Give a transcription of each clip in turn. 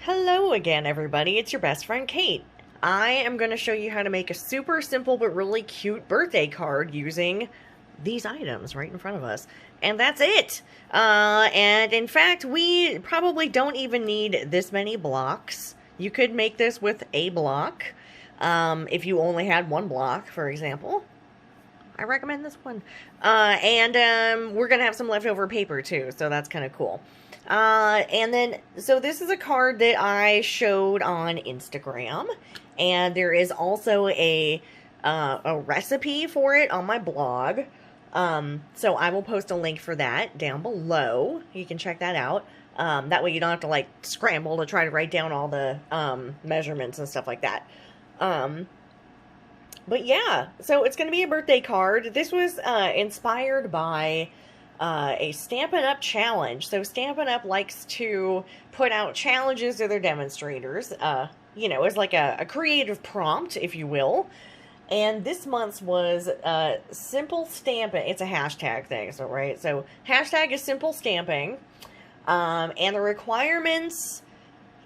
Hello again, everybody. It's your best friend, Kate. I am going to show you how to make a super simple but really cute birthday card using these items right in front of us. And that's it. And in fact, we probably don't even need this many blocks. You could make this with a block. If you only had one block, for example. I recommend this one. We're going to have some leftover paper too, so that's kind of cool. So this is a card that I showed on Instagram, and there is also a recipe for it on my blog. So I will post a link for that down below. You can check that out. That way you don't have to like scramble to try to write down all the measurements and stuff like that. But yeah, so it's going to be a birthday card. This was inspired by a Stampin' Up! Challenge. So Stampin' Up! Likes to put out challenges to their demonstrators, you know, as like a creative prompt, if you will. And this month's was simple stamping. It's a hashtag thing, so right? So hashtag is simple stamping. And the requirements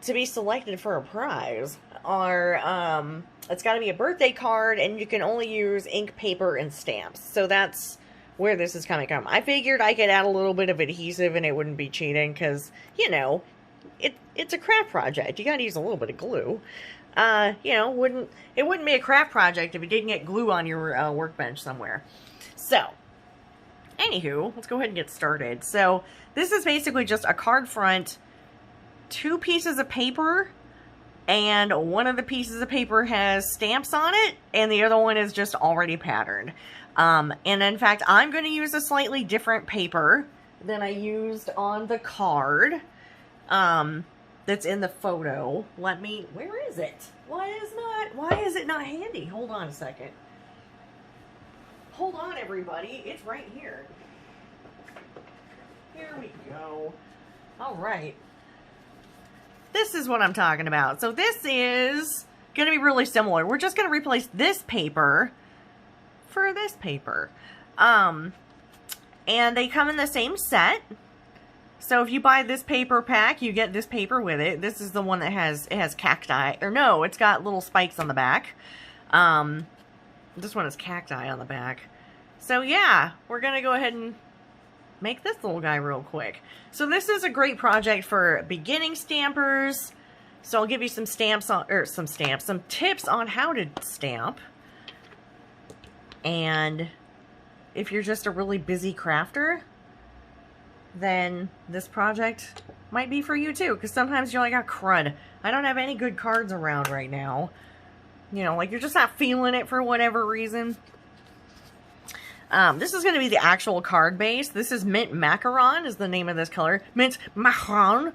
to be selected for a prize are, it's got to be a birthday card, and you can only use ink, paper, and stamps. So that's where this is coming from. I figured I could add a little bit of adhesive and it wouldn't be cheating because, you know, it's a craft project. You gotta use a little bit of glue. You know, it wouldn't be a craft project if you didn't get glue on your workbench somewhere. So, anywho, let's go ahead and get started. So, this is basically just a card front, 2 pieces of paper, and one of the pieces of paper has stamps on it, and the other one is just already patterned. And in fact, I'm going to use a slightly different paper than I used on the card, that's in the photo. Where is it? Why is it not handy? Hold on a second. Hold on, everybody. It's right here. Here we go. All right. This is what I'm talking about. So this is going to be really similar. We're just going to replace this paper for this paper. And they come in the same set. So if you buy this paper pack, you get this paper with it. This is the one that has cacti. Or no, it's got little spikes on the back. This one is cacti on the back. So yeah, we're going to go ahead and make this little guy real quick. So this is a great project for beginning stampers. So I'll give you some tips on how to stamp. And if you're just a really busy crafter, then this project might be for you too. Because sometimes you're like, oh crud, I don't have any good cards around right now. You know, like you're just not feeling it for whatever reason. This is going to be the actual card base. This is Mint Macaron is the name of this color. Mint Macaron.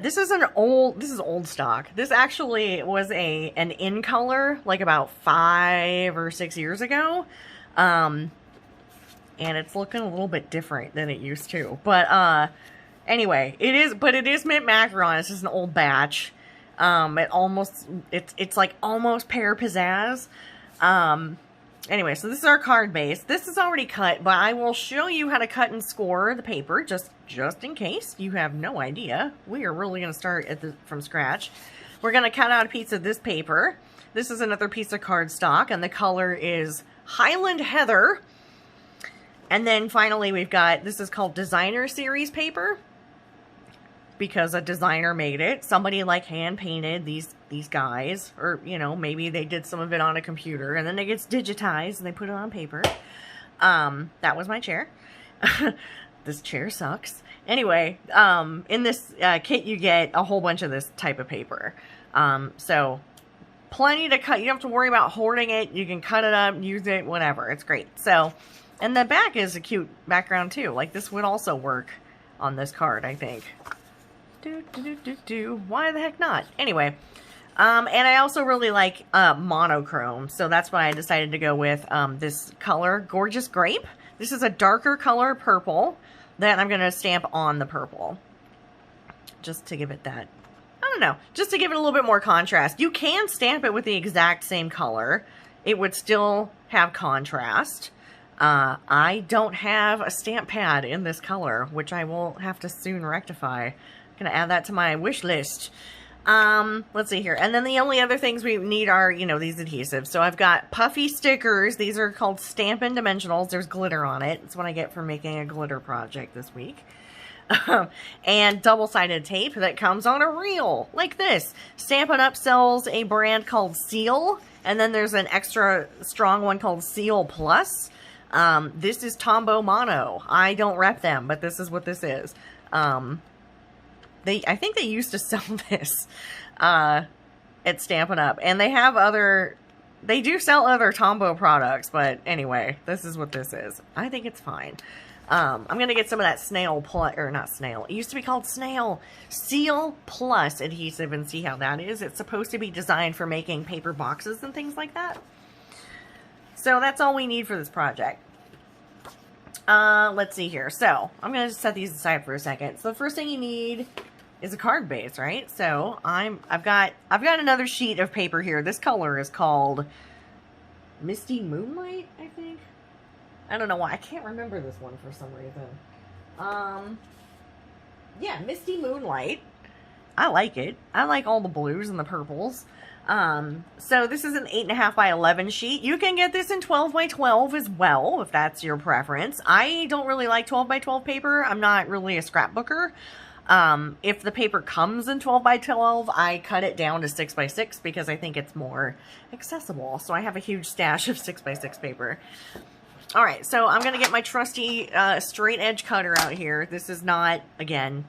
This is old stock. This actually was an in color like about 5 or 6 years ago. And it's looking a little bit different than it used to. But, anyway, it is Mint Macaron. It's just an old batch. It's like almost Pear Pizzazz. Anyway, so this is our card base. This is already cut, but I will show you how to cut and score the paper, just in case you have no idea. We are really going to start from scratch. We're going to cut out a piece of this paper. This is another piece of cardstock, and the color is Highland Heather. And then finally we've got, this is called Designer Series paper, because a designer made it. Somebody like hand painted these guys, or you know, maybe they did some of it on a computer and then it gets digitized and they put it on paper. That was my chair. This chair sucks. Anyway, in this kit you get a whole bunch of this type of paper. So plenty to cut. You don't have to worry about hoarding it. You can cut it up, use it, whatever. It's great. So, and the back is a cute background too. Like this would also work on this card, I think. Why the heck not? Anyway, and I also really like monochrome, so that's why I decided to go with this color, Gorgeous Grape. This is a darker color purple that I'm going to stamp on the purple, just to give it that, I don't know, just to give it a little bit more contrast. You can stamp it with the exact same color. It would still have contrast. I don't have a stamp pad in this color, which I will have to soon rectify. Gonna add that to my wish list. Let's see here. And then the only other things we need are, you know, these adhesives. So I've got puffy stickers. These are called Stampin' Dimensionals. There's glitter on it. It's what I get for making a glitter project this week. And double-sided tape that comes on a reel, like this. Stampin' Up! Sells a brand called Seal, and then there's an extra strong one called Seal Plus. This is Tombow Mono. I don't rep them, but this is what this is. I think they used to sell this at Stampin' Up! And they have they do sell other Tombow products, but anyway, this is what this is. I think it's fine. I'm going to get some of that Snail Plus, or not Snail, it used to be called Snail, Seal Plus adhesive and see how that is. It's supposed to be designed for making paper boxes and things like that. So that's all we need for this project. Let's see here. So I'm going to set these aside for a second. So the first thing you need is a card base, right? So I've got another sheet of paper here. This color is called Misty Moonlight, I think. I don't know why. I can't remember this one for some reason. Yeah, Misty Moonlight. I like it. I like all the blues and the purples. So this is an 8.5 by 11 sheet. You can get this in 12 by 12 as well, if that's your preference. I don't really like 12 by 12 paper. I'm not really a scrapbooker. If the paper comes in 12 by 12, I cut it down to 6 by 6 because I think it's more accessible. So I have a huge stash of 6 by 6 paper. Alright, so I'm going to get my trusty straight edge cutter out here. This is not, again,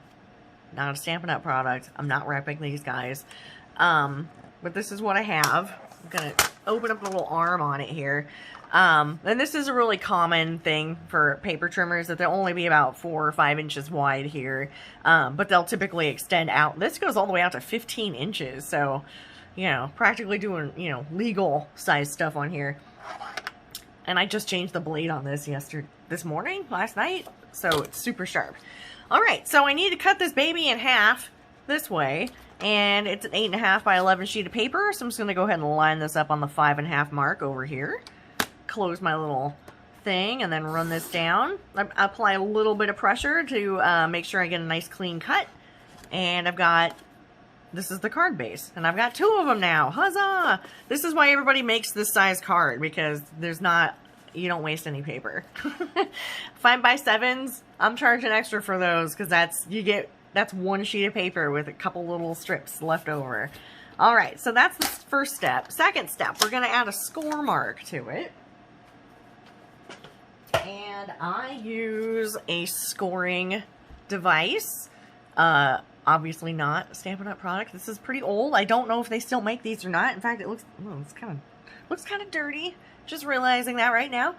not a Stampin' Up! Product. I'm not repping these guys. But this is what I have. I'm going to open up a little arm on it here. And this is a really common thing for paper trimmers, that they'll only be about 4 or 5 inches wide here. But they'll typically extend out. This goes all the way out to 15 inches. So, you know, practically doing, you know, legal size stuff on here. And I just changed the blade on this last night, so it's super sharp. Alright, so I need to cut this baby in half this way, and it's an 8.5 by 11 sheet of paper, so I'm just going to go ahead and line this up on the 5.5 mark over here. Close my little thing, and then run this down. I apply a little bit of pressure to make sure I get a nice clean cut, and this is the card base, and I've got 2 of them now. Huzzah! This is why everybody makes this size card, because you don't waste any paper. 5 by 7s, I'm charging extra for those, because that's one sheet of paper with a couple little strips left over. Alright, so that's the first step. Second step, we're going to add a score mark to it. And I use a scoring device. Obviously not a Stampin' Up! Product. This is pretty old. I don't know if they still make these or not. In fact, it looks kind of dirty. Just realizing that right now.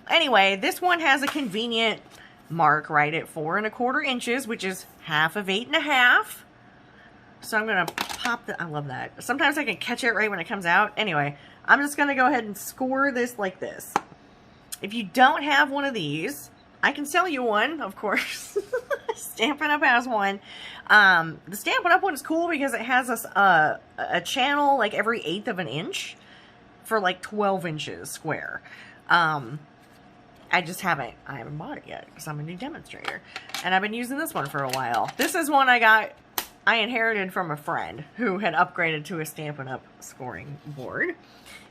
Anyway, this one has a convenient mark right at 4 1/4 inches, which is half of 8.5. So I'm gonna pop I love that. Sometimes I can catch it right when it comes out. Anyway, I'm just gonna go ahead and score this like this. If you don't have one of these, I can sell you one, of course. Stampin' Up! Has one. The Stampin' Up! One is cool because it has a channel like every 1/8 of an inch for like 12 inches square. I haven't bought it yet because I'm a new demonstrator. And I've been using this one for a while. This is one I inherited from a friend who had upgraded to a Stampin' Up! Scoring board.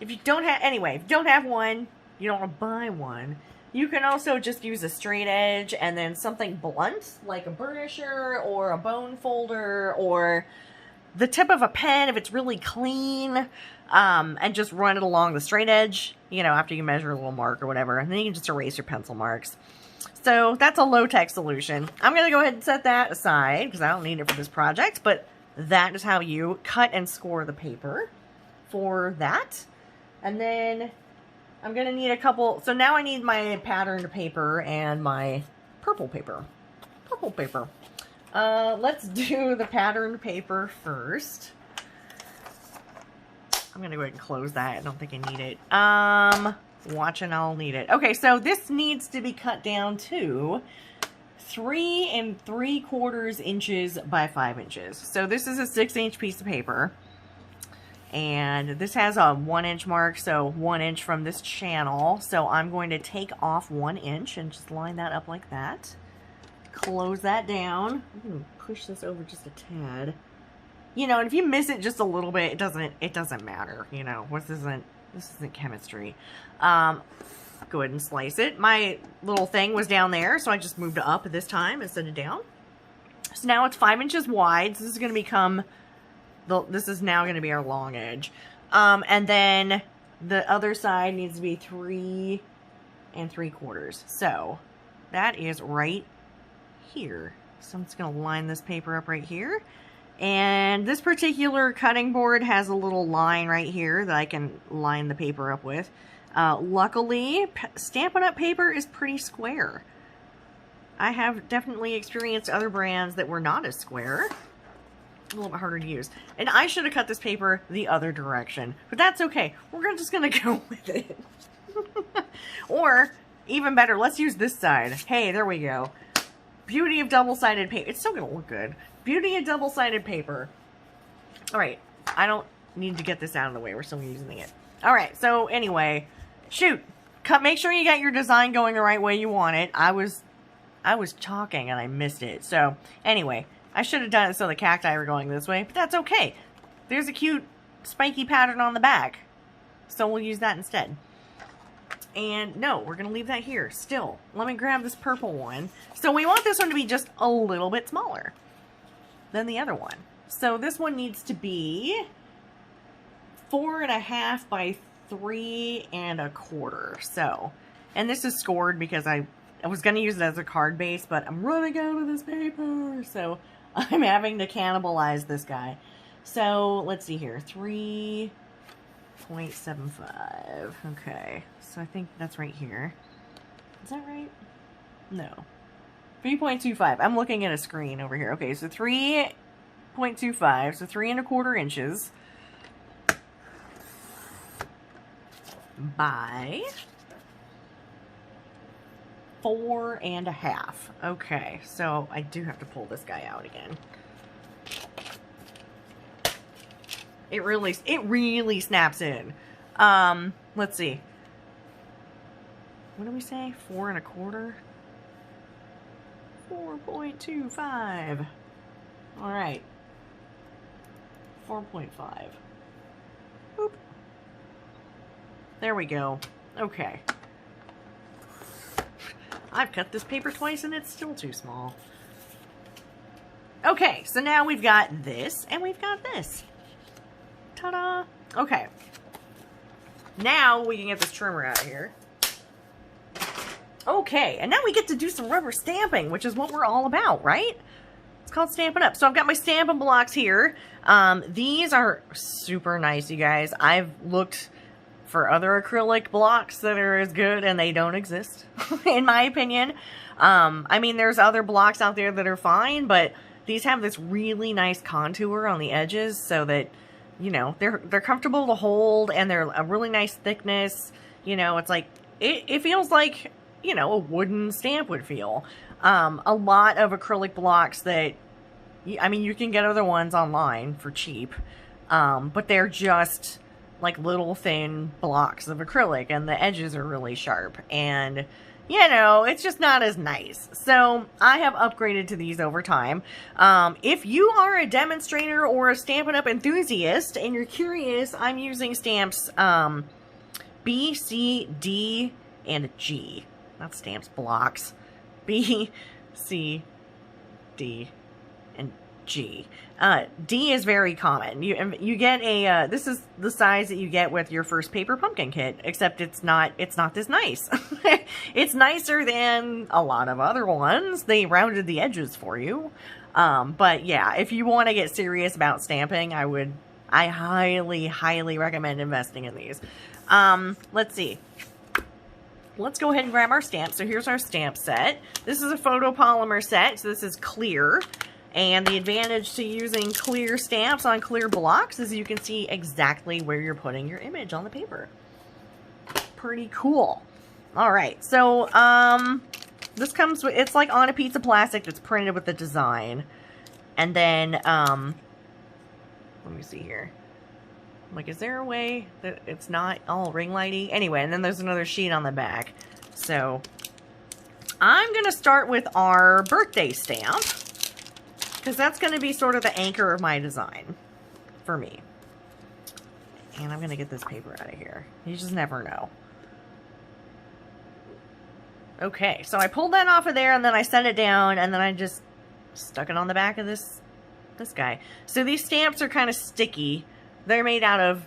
If you don't have one, you don't want to buy one, you can also just use a straight edge and then something blunt, like a burnisher or a bone folder or the tip of a pen if it's really clean, and just run it along the straight edge, you know, after you measure a little mark or whatever, and then you can just erase your pencil marks. So that's a low-tech solution. I'm going to go ahead and set that aside because I don't need it for this project, but that is how you cut and score the paper for that. And then I'm going to need a couple, so now I need my patterned paper and my purple paper. Let's do the patterned paper first. I'm going to go ahead and close that. I don't think I need it. Watch and I'll need it. Okay, so this needs to be cut down to 3 3/4 inches by 5 inches. So this is a 6-inch piece of paper. And this has a 1-inch mark, so 1 inch from this channel. So I'm going to take off 1 inch and just line that up like that. Close that down. I'm going to push this over just a tad. you know, and if you miss it just a little bit, it doesn't matter, you know. This isn't chemistry. Go ahead and slice it. My little thing was down there, so I just moved it up this time instead of down. So now it's 5 inches wide. So this is going to become, this is now going to be our long edge. And then the other side needs to be 3 3/4. So that is right here. So I'm just going to line this paper up right here. And this particular cutting board has a little line right here that I can line the paper up with. Luckily, Stampin' Up! Paper is pretty square. I have definitely experienced other brands that were not as square. A little bit harder to use. And I should have cut this paper the other direction. But that's okay. We're just going to go with it. Or, even better, let's use this side. Hey, there we go. Beauty of double-sided paper. It's still going to look good. Beauty of double-sided paper. Alright, I don't need to get this out of the way. We're still using it. Alright, so anyway, shoot. Make sure you got your design going the right way you want it. I was talking and I missed it. So, anyway, I should have done it so the cacti were going this way, but that's okay. There's a cute spiky pattern on the back. So we'll use that instead. And no, we're going to leave that here. Still, let me grab this purple one. So we want this one to be just a little bit smaller than the other one. So this one needs to be 4.5 by 3 1/4. So, and this is scored because I was going to use it as a card base, but I'm running out of this paper. So I'm having to cannibalize this guy. So let's see here. 3.75. Okay. So I think that's right here. Is that right? No. 3.25. I'm looking at a screen over here. Okay, so 3.25. So 3 1/4 inches. By 4.5. Okay, so I do have to pull this guy out again. It really snaps in. Let's see. What do we say? 4 1/4? 4.25. Alright. 4.5. Boop. There we go. Okay. I've cut this paper twice and it's still too small. Okay, so now we've got this and we've got this. Ta-da! Okay. Now we can get this trimmer out of here. Okay, and now we get to do some rubber stamping, which is what we're all about, right? It's called Stampin' Up! So I've got my Stampin' blocks here. These are super nice, you guys. I've looked for other acrylic blocks that are as good, and they don't exist, in my opinion. I mean, there's other blocks out there that are fine, but these have this really nice contour on the edges so that, you know, they're comfortable to hold, and they're a really nice thickness. You know, it's like, it feels like, you know, a wooden stamp would feel. A lot of acrylic blocks that, I mean, you can get other ones online for cheap, but they're just like little thin blocks of acrylic, and the edges are really sharp, and you know, it's just not as nice. So I have upgraded to these over time. If you are a demonstrator or a Stampin' Up! Enthusiast and you're curious, I'm using stamps B, C, D, and G. Not stamps, blocks. B, C, D, and G. D is very common. You get a, this is the size that you get with your first paper pumpkin kit, except it's not this nice. It's nicer than a lot of other ones. They rounded the edges for you. But yeah, if you want to get serious about stamping, I highly, highly recommend investing in these. Let's see. Let's go ahead and grab our stamp. So here's our stamp set. This is a photopolymer set, so this is clear. And the advantage to using clear stamps on clear blocks is you can see exactly where you're putting your image on the paper. Pretty cool. All right, so this comes with, it's like on a piece of plastic that's printed with the design. And then, let me see here. Like, is there a way that it's not all ring lighty? Anyway, and then there's another sheet on the back. So, I'm going to start with our birthday stamp, because that's going to be sort of the anchor of my design. for me. And I'm going to get this paper out of here. You just never know. Okay, so I pulled that off of there, and then I set it down, and then I just stuck it on the back of this guy. So these stamps are kind of sticky. They're made out of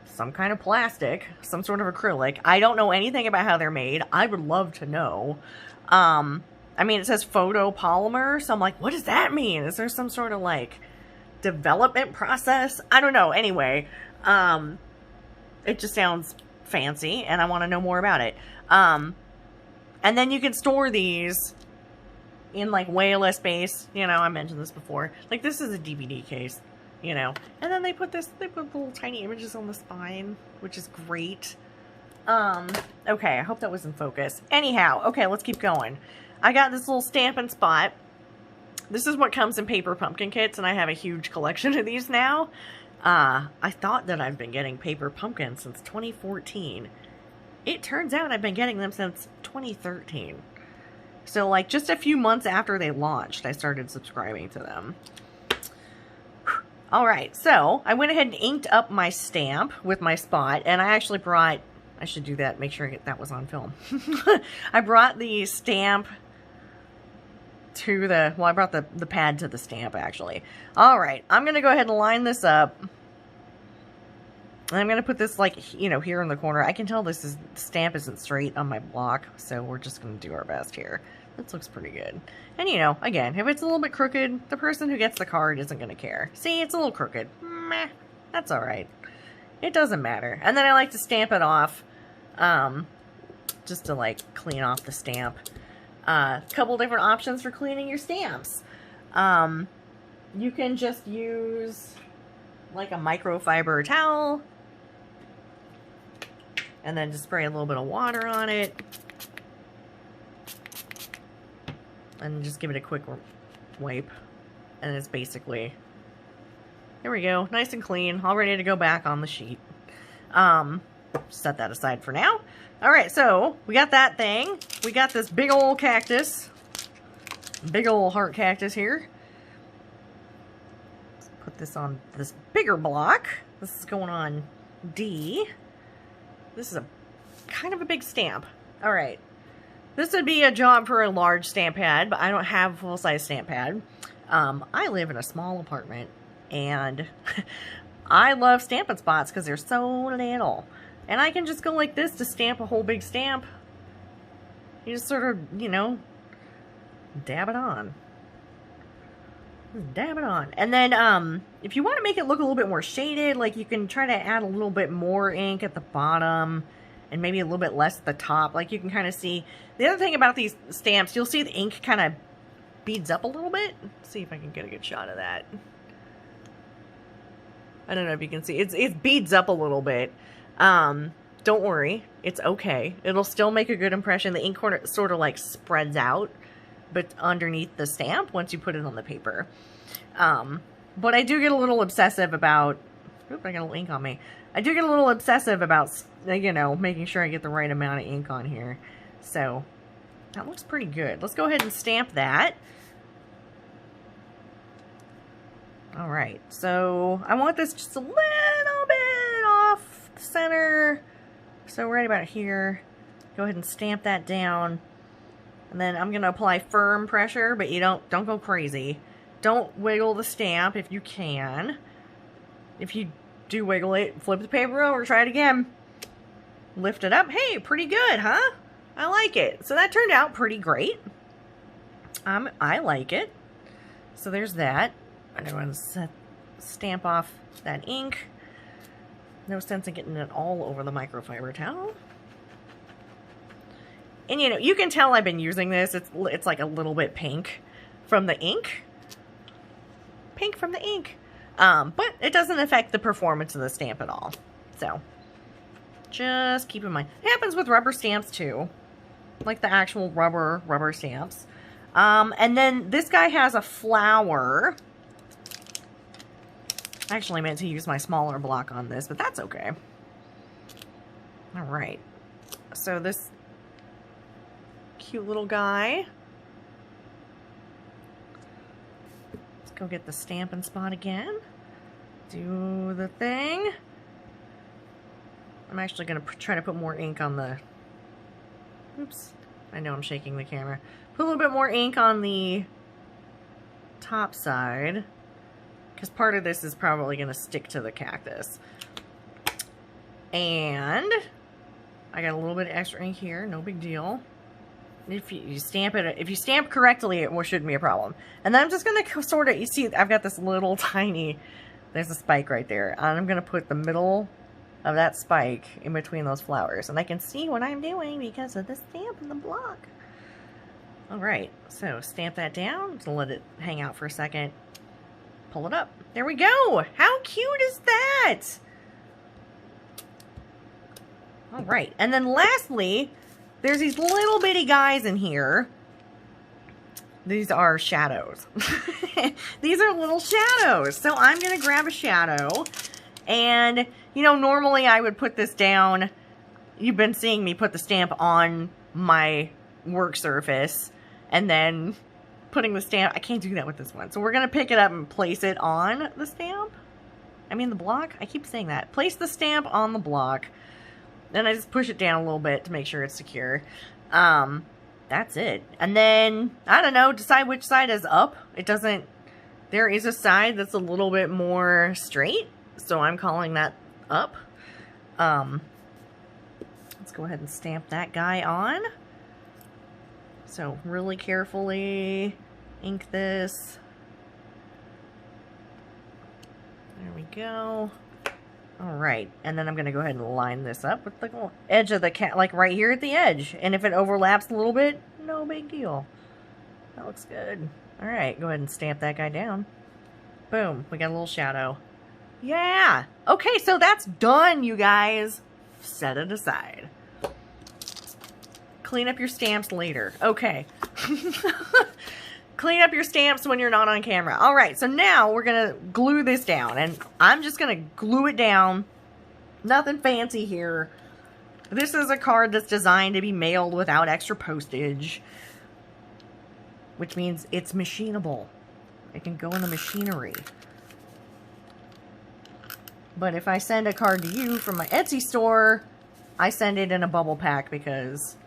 some kind of plastic, some sort of acrylic. I don't know anything about how they're made. I would love to know. I mean, it says photopolymer, so I'm like, what does that mean? Is there some sort of, like, development process? I don't know. Anyway, it just sounds fancy, and I want to know more about it. And then you can store these in, like, way less space. You know, I mentioned this before. Like, this is a DVD case, you know. And then they put little tiny images on the spine, which is great. Okay, I hope that was in focus. Anyhow, okay, let's keep going. I got this little Stampin' Spot. This is what comes in paper pumpkin kits, and I have a huge collection of these now. I thought that I've been getting paper pumpkins since 2014. It turns out I've been getting them since 2013. So, like, just a few months after they launched, I started subscribing to them. Alright, so I went ahead and inked up my stamp with my spot, and I actually brought, I should do that, make sure that was on film. I brought the stamp to the, well, I brought the pad to the stamp, actually. Alright, I'm going to go ahead and line this up. And I'm going to put this, like, you know, here in the corner. I can tell the stamp isn't straight on my block, so we're just going to do our best here. This looks pretty good. And, you know, again, if it's a little bit crooked, the person who gets the card isn't going to care. See, it's a little crooked. Meh, that's alright. It doesn't matter. And then I like to stamp it off, just to, like, clean off the stamp. Couple different options for cleaning your stamps. You can just use, like, a microfiber towel, and then just spray a little bit of water on it. And just give it a quick wipe. And it's basically, there we go, nice and clean, all ready to go back on the sheet. Set that aside for now. Alright, so we got that thing. We got this big old cactus. Big old heart cactus here. Let's put this on this bigger block. This is going on D. This is a kind of a big stamp. Alright. This would be a job for a large stamp pad, but I don't have a full-size stamp pad. I live in a small apartment, and I love Stampin' Spots because they're so little. And I can just go like this to stamp a whole big stamp. You just sort of, you know, dab it on. Just dab it on. And then, if you want to make it look a little bit more shaded, like you can try to add a little bit more ink at the bottom and maybe a little bit less at the top. Like you can kind of see. The other thing about these stamps, you'll see the ink kind of beads up a little bit. Let's see if I can get a good shot of that. I don't know if you can see. It beads up a little bit. Don't worry. It's okay. It'll still make a good impression. The ink corner sort of like spreads out, but underneath the stamp once you put it on the paper. But I do get a little obsessive about, oop, I got a little ink on me. I do get a little obsessive about, you know, making sure I get the right amount of ink on here. So, that looks pretty good. Let's go ahead and stamp that. Alright, so I want this just a little bit off the center. So right about here. Go ahead and stamp that down. And then I'm going to apply firm pressure, but you don't go crazy. Don't wiggle the stamp if you can. If you do wiggle it, flip the paper over, try it again. Lift it up. Hey, pretty good, huh? I like it. So that turned out pretty great. I like it. So there's that. I'm going to stamp off that ink. No sense in getting it all over the microfiber towel. And you know, you can tell I've been using this. It's like a little bit pink from the ink. Pink from the ink. But it doesn't affect the performance of the stamp at all. So, just keep in mind. It happens with rubber stamps too. Like the actual rubber stamps. And then this guy has a flower. I actually meant to use my smaller block on this, but that's okay. Alright. So this cute little guy. Let's go get the Stampin' Spot again. do the thing. I'm actually going to try to put more ink on the... Oops. I know I'm shaking the camera. Put a little bit more ink on the top side, because part of this is probably going to stick to the cactus. And I got a little bit of extra ink here, no big deal. If you stamp it, if you stamp correctly, it shouldn't be a problem. And then I'm just going to sort of, you see, I've got this little tiny, there's a spike right there. And I'm going to put the middle of that spike in between those flowers. And I can see what I'm doing because of the stamp in the block. Alright, so stamp that down to let it hang out for a second. Pull it up. There we go! How cute is that? Alright, and then lastly, there's these little bitty guys in here. These are shadows. These are little shadows. So I'm going to grab a shadow. And, you know, normally I would put this down. You've been seeing me put the stamp on my work surface. And then putting the stamp. I can't do that with this one. So we're going to pick it up and place it on the stamp. I mean the block. I keep saying that. Place the stamp on the block. Then I just push it down a little bit to make sure it's secure. That's it. And then, I don't know, decide which side is up. It doesn't, there is a side that's a little bit more straight. So I'm calling that up. Let's go ahead and stamp that guy on. So really carefully ink this. There we go. Alright, and then I'm going to go ahead and line this up with the edge of the cat, like right here at the edge. And if it overlaps a little bit, no big deal. That looks good. Alright, go ahead and stamp that guy down. Boom, we got a little shadow. Yeah! Okay, so that's done, you guys. Set it aside. Clean up your stamps later. Okay. Clean up your stamps when you're not on camera. Alright, so now we're going to glue this down. And I'm just going to glue it down. Nothing fancy here. This is a card that's designed to be mailed without extra postage. Which means it's machinable. It can go in the machinery. But if I send a card to you from my Etsy store, I send it in a bubble pack because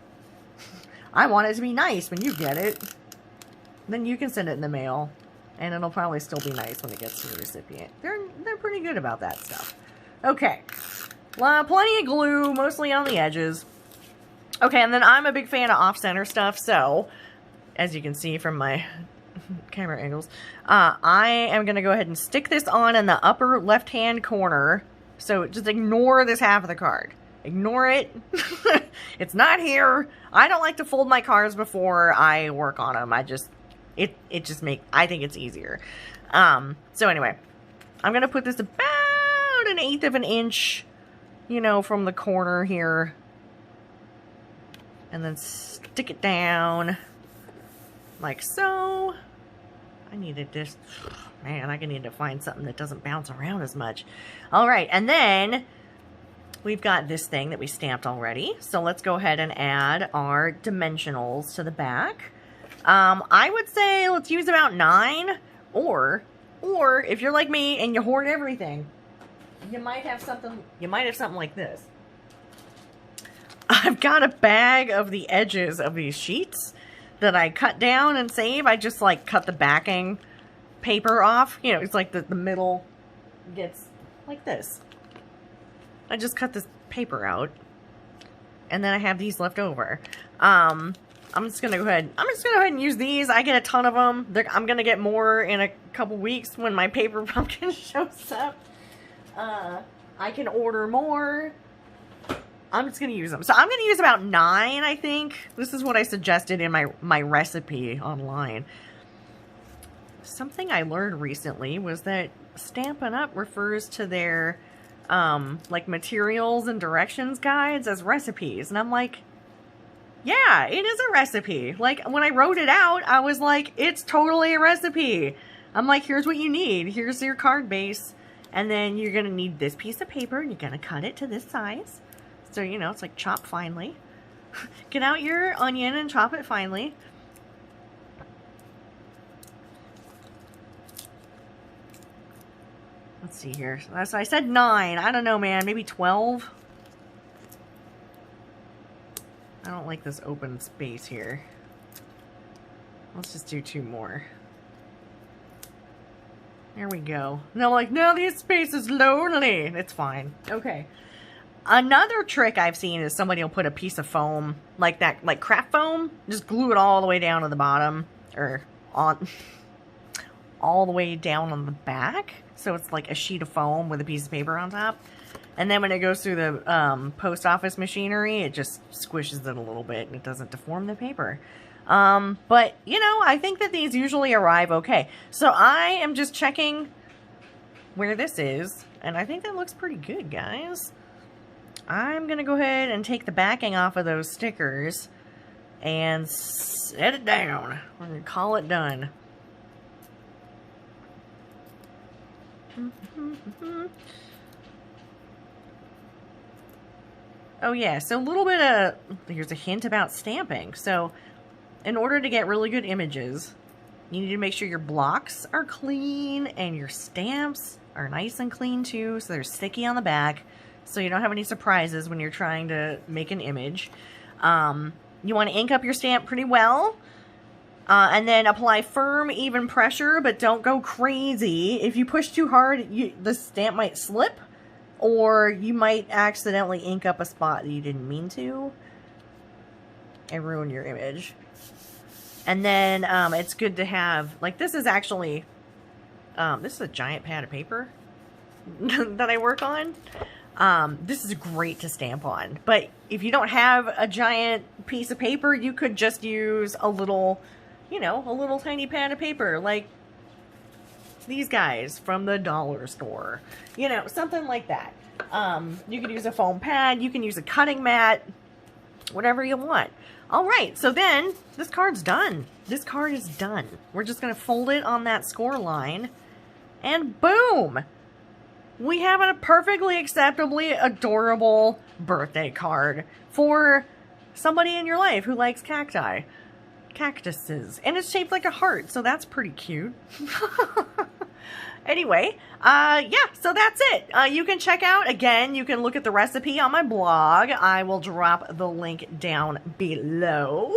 I want it to be nice when you get it. Then you can send it in the mail, and it'll probably still be nice when it gets to the recipient. They're pretty good about that stuff. Okay. Plenty of glue, mostly on the edges. Okay, and then I'm a big fan of off-center stuff, so as you can see from my camera angles, I am going to go ahead and stick this on in the upper left-hand corner. So just ignore this half of the card. Ignore it. It's not here. I don't like to fold my cards before I work on them. I think it's easier. So anyway, I'm going to put this about 1/8 of an inch, you know, from the corner here. And then stick it down like so. I need to just, man, I need to find something that doesn't bounce around as much. All right, and then we've got this thing that we stamped already. So let's go ahead and add our dimensionals to the back. I would say let's use about 9, or if you're like me and you hoard everything, you might have something like this. I've got a bag of the edges of these sheets that I cut down and save. I just like cut the backing paper off. You know, it's like the middle gets like this. I just cut this paper out, and then I have these left over. I'm just gonna go ahead and use these. I get a ton of them. I'm gonna get more in a couple weeks when my paper pumpkin shows up. I can order more. I'm just gonna use them. So I'm gonna use about 9, I think. This is what I suggested in my recipe online. Something I learned recently was that Stampin' Up! Refers to their like materials and directions guides as recipes. And I'm like, yeah, it is a recipe. Like, when I wrote it out, I was like, it's totally a recipe. I'm like, here's what you need. Here's your card base. And then you're going to need this piece of paper, and you're going to cut it to this size. So, you know, it's like chop finely. Get out your onion and chop it finely. Let's see here. So I said 9. I don't know, man. Maybe 12? I don't like this open space here. Let's just do 2 more. There we go. No, like, no, this space is lonely. It's fine. Okay. Another trick I've seen is somebody will put a piece of foam, like that, like craft foam, just glue it all the way down to the bottom, or on, all the way down on the back. So it's like a sheet of foam with a piece of paper on top. And then when it goes through the post office machinery, it just squishes it a little bit and it doesn't deform the paper. But, you know, I think that these usually arrive okay. So I am just checking where this is, and I think that looks pretty good, guys. I'm going to go ahead and take the backing off of those stickers and set it down. We're going to call it done. Oh yeah, so a little bit of, here's a hint about stamping. So in order to get really good images, you need to make sure your blocks are clean and your stamps are nice and clean too, so they're sticky on the back, so you don't have any surprises when you're trying to make an image. You want to ink up your stamp pretty well, and then apply firm, even pressure, but don't go crazy. If you push too hard, the stamp might slip, or you might accidentally ink up a spot that you didn't mean to and ruin your image. And then it's good to have, like, this is actually, this is a giant pad of paper that I work on. This is great to stamp on. But if you don't have a giant piece of paper, you could just use a little, you know, a little tiny pad of paper, like these guys from the dollar store. You know, something like that. You could use a foam pad, you can use a cutting mat, whatever you want. Alright, so then, this card's done. This card is done. We're just going to fold it on that score line, and boom! We have a perfectly acceptably adorable birthday card for somebody in your life who likes cacti. Cactuses. And it's shaped like a heart, so that's pretty cute. Anyway, yeah, so that's it. You can check out, again, you can look at the recipe on my blog. I will drop the link down below.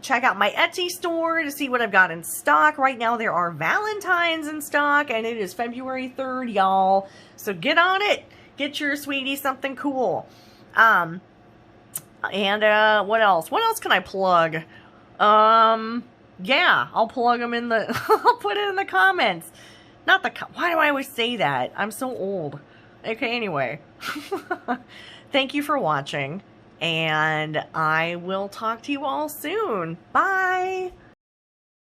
Check out my Etsy store to see what I've got in stock. Right now there are Valentines in stock, and it is February 3rd, y'all. So get on it. Get your sweetie something cool. And what else? What else can I plug? Yeah, I'll plug them in the, I'll put it in the comments. Not the, why do I always say that? I'm so old. Okay, anyway. Thank you for watching, and I will talk to you all soon. Bye!